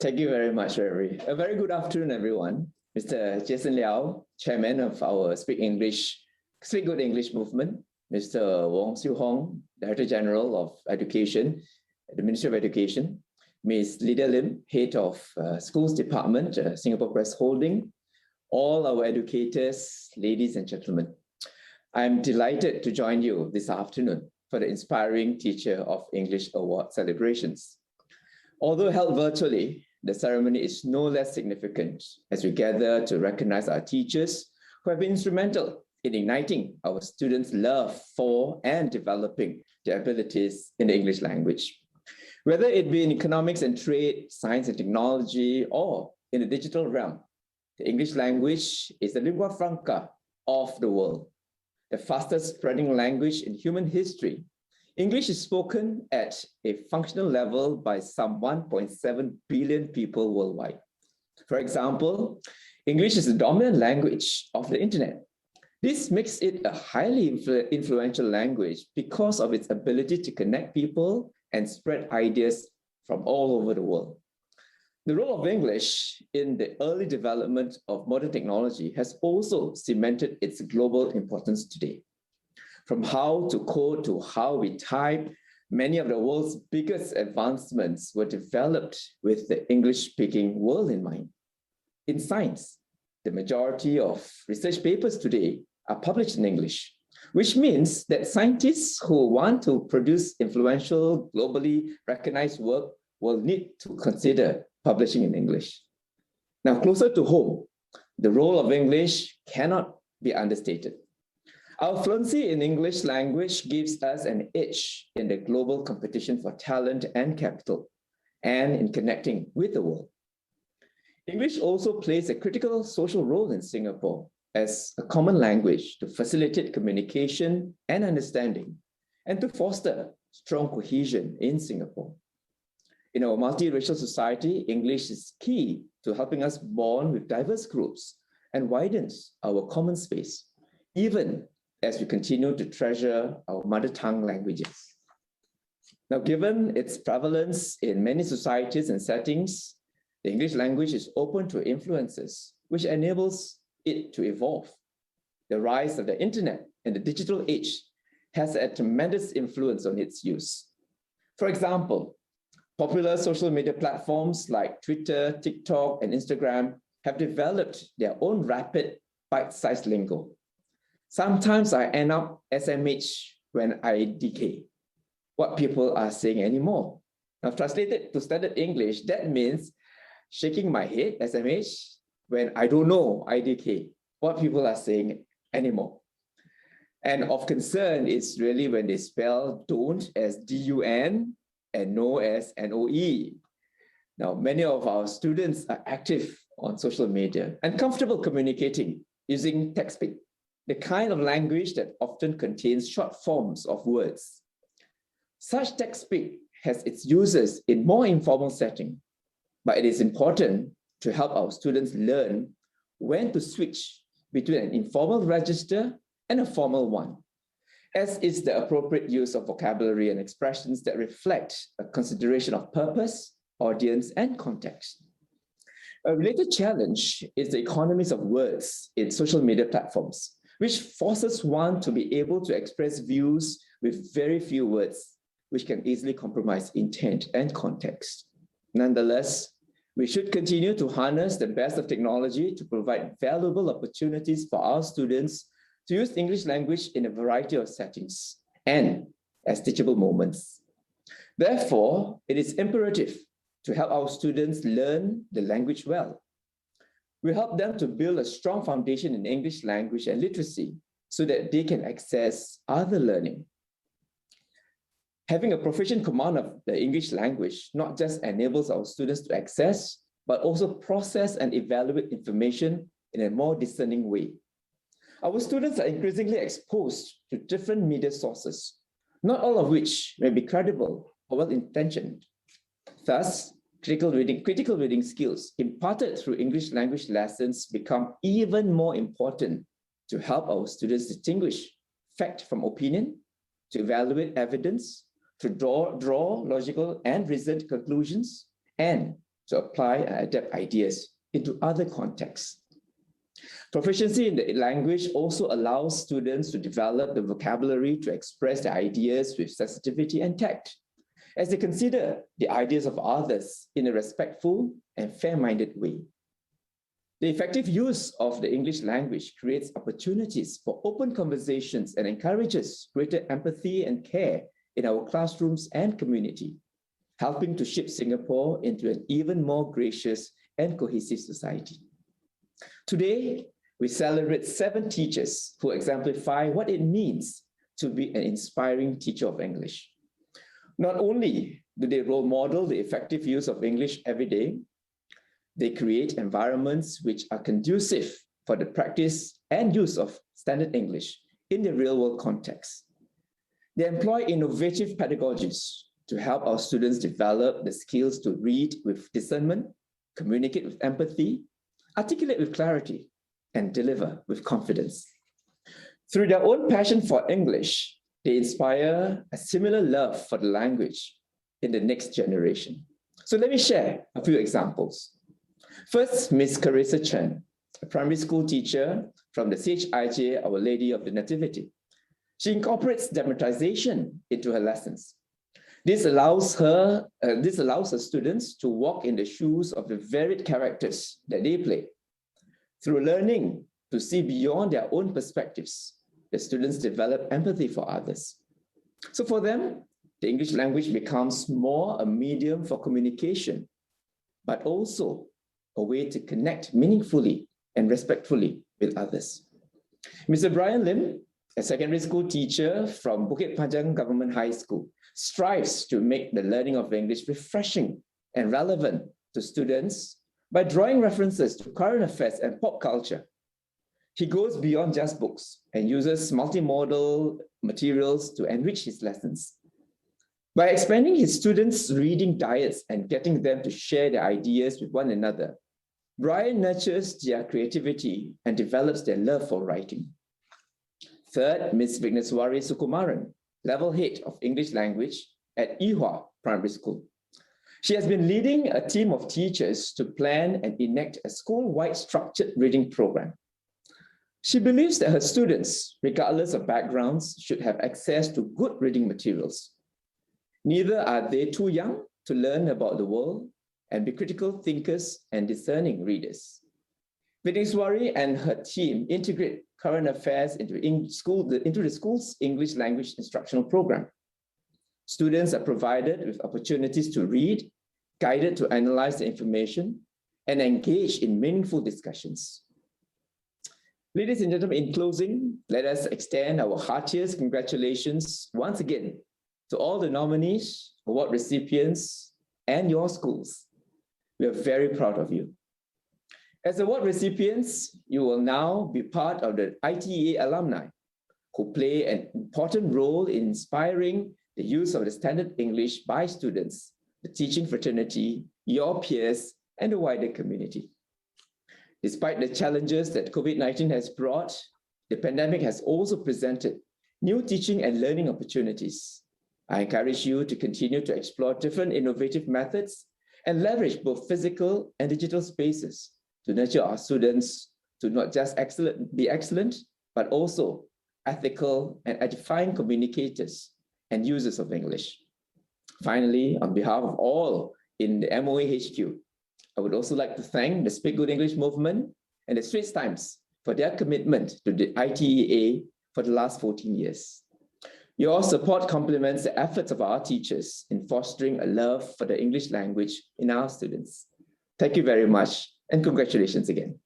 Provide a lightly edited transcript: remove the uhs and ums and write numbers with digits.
Thank you very much, Reverie. A very good afternoon, everyone. Mr. Jason Liao, Chairman of our Speak Good English movement. Mr. Wong Siu Hong, Director General of Education at the Ministry of Education. Ms. Lydia Lim, Head of Schools Department, Singapore Press Holding. All our educators, ladies and gentlemen. I'm delighted to join you this afternoon for the Inspiring Teacher of English Award celebrations. Although held virtually, the ceremony is no less significant as we gather to recognize our teachers who have been instrumental in igniting our students' love for and developing their abilities in the English language. Whether it be in economics and trade, science and technology, or in the digital realm, the English language is the lingua franca of the world, the fastest spreading language in human history. English is spoken at a functional level by some 1.7 billion people worldwide. For example, English is the dominant language of the internet. This makes it a highly influential language because of its ability to connect people and spread ideas from all over the world. The role of English in the early development of modern technology has also cemented its global importance today. From how to code to how we type, many of the world's biggest advancements were developed with the English-speaking world in mind. In science, the majority of research papers today are published in English, which means that scientists who want to produce influential, globally recognized work will need to consider publishing in English. Now, closer to home, the role of English cannot be understated. Our fluency in English language gives us an edge in the global competition for talent and capital, and in connecting with the world. English also plays a critical social role in Singapore as a common language to facilitate communication and understanding, and to foster strong cohesion in Singapore. In our multiracial society, English is key to helping us bond with diverse groups and widens our common space, even as we continue to treasure our mother tongue languages. Now, given its prevalence in many societies and settings, the English language is open to influences, which enables it to evolve. The rise of the internet and the digital age has a tremendous influence on its use. For example, popular social media platforms like Twitter, TikTok, and Instagram have developed their own rapid, bite-sized lingo. Sometimes I end up SMH when I decay. What people are saying anymore. Now, translated to standard English, that means shaking my head, SMH, when I don't know, IDK, what people are saying anymore. And of concern is really when they spell don't as DUN and no as NOE. Now, many of our students are active on social media and comfortable communicating using text-speak, the kind of language that often contains short forms of words. Such text-speak has its uses in more informal setting, but it is important to help our students learn when to switch between an informal register and a formal one, as is the appropriate use of vocabulary and expressions that reflect a consideration of purpose, audience, and context. A related challenge is the economies of words in social media platforms, which forces one to be able to express views with very few words, which can easily compromise intent and context. Nonetheless, we should continue to harness the best of technology to provide valuable opportunities for our students to use English language in a variety of settings and as teachable moments. Therefore, it is imperative to help our students learn the language well. We help them to build a strong foundation in English language and literacy so that they can access other learning. Having a proficient command of the English language not just enables our students to access, but also process and evaluate information in a more discerning way. Our students are increasingly exposed to different media sources, not all of which may be credible or well-intentioned. Thus, critical reading skills imparted through English language lessons become even more important to help our students distinguish fact from opinion, to evaluate evidence, to draw logical and reasoned conclusions, and to apply and adapt ideas into other contexts. Proficiency in the language also allows students to develop the vocabulary to express their ideas with sensitivity and tact, as they consider the ideas of others in a respectful and fair-minded way. The effective use of the English language creates opportunities for open conversations and encourages greater empathy and care in our classrooms and community, helping to shape Singapore into an even more gracious and cohesive society. Today, we celebrate 7 teachers who exemplify what it means to be an inspiring teacher of English. Not only do they role model the effective use of English every day, they create environments which are conducive for the practice and use of standard English in the real-world context. They employ innovative pedagogies to help our students develop the skills to read with discernment, communicate with empathy, articulate with clarity, and deliver with confidence. Through their own passion for English, they inspire a similar love for the language in the next generation. So let me share a few examples. First, Ms. Carissa Chen, a primary school teacher from the CHIJ Our Lady of the Nativity. She incorporates dramatization into her lessons. This allows her students to walk in the shoes of the varied characters that they play. Through learning to see beyond their own perspectives, the students develop empathy for others. So for them, the English language becomes more a medium for communication, but also a way to connect meaningfully and respectfully with others. Mr. Brian Lim, a secondary school teacher from Bukit Panjang Government High School, strives to make the learning of English refreshing and relevant to students by drawing references to current affairs and pop culture. He goes beyond just books and uses multimodal materials to enrich his lessons. By expanding his students' reading diets and getting them to share their ideas with one another, Brian nurtures their creativity and develops their love for writing. Third, Ms. Vigneswari Sukumaran, level head of English language at ITEA Primary School. She has been leading a team of teachers to plan and enact a school-wide structured reading program. She believes that her students, regardless of backgrounds, should have access to good reading materials. Neither are they too young to learn about the world and be critical thinkers and discerning readers. Vigneswari and her team integrate current affairs into the school's English language instructional program. Students are provided with opportunities to read, guided to analyze the information, and engage in meaningful discussions. Ladies and gentlemen, in closing, let us extend our heartiest congratulations once again to all the nominees, award recipients, and your schools. We are very proud of you. As award recipients, you will now be part of the ITEA alumni who play an important role in inspiring the use of the standard English by students, the teaching fraternity, your peers, and the wider community. Despite the challenges that COVID-19 has brought, the pandemic has also presented new teaching and learning opportunities. I encourage you to continue to explore different innovative methods and leverage both physical and digital spaces to nurture our students to not just be excellent, but also ethical and edifying communicators and users of English. Finally, on behalf of all in the MOE HQ, I would also like to thank the Speak Good English movement and the Straits Times for their commitment to the ITEA for the last 14 years. Your support complements the efforts of our teachers in fostering a love for the English language in our students. Thank you very much, and congratulations again.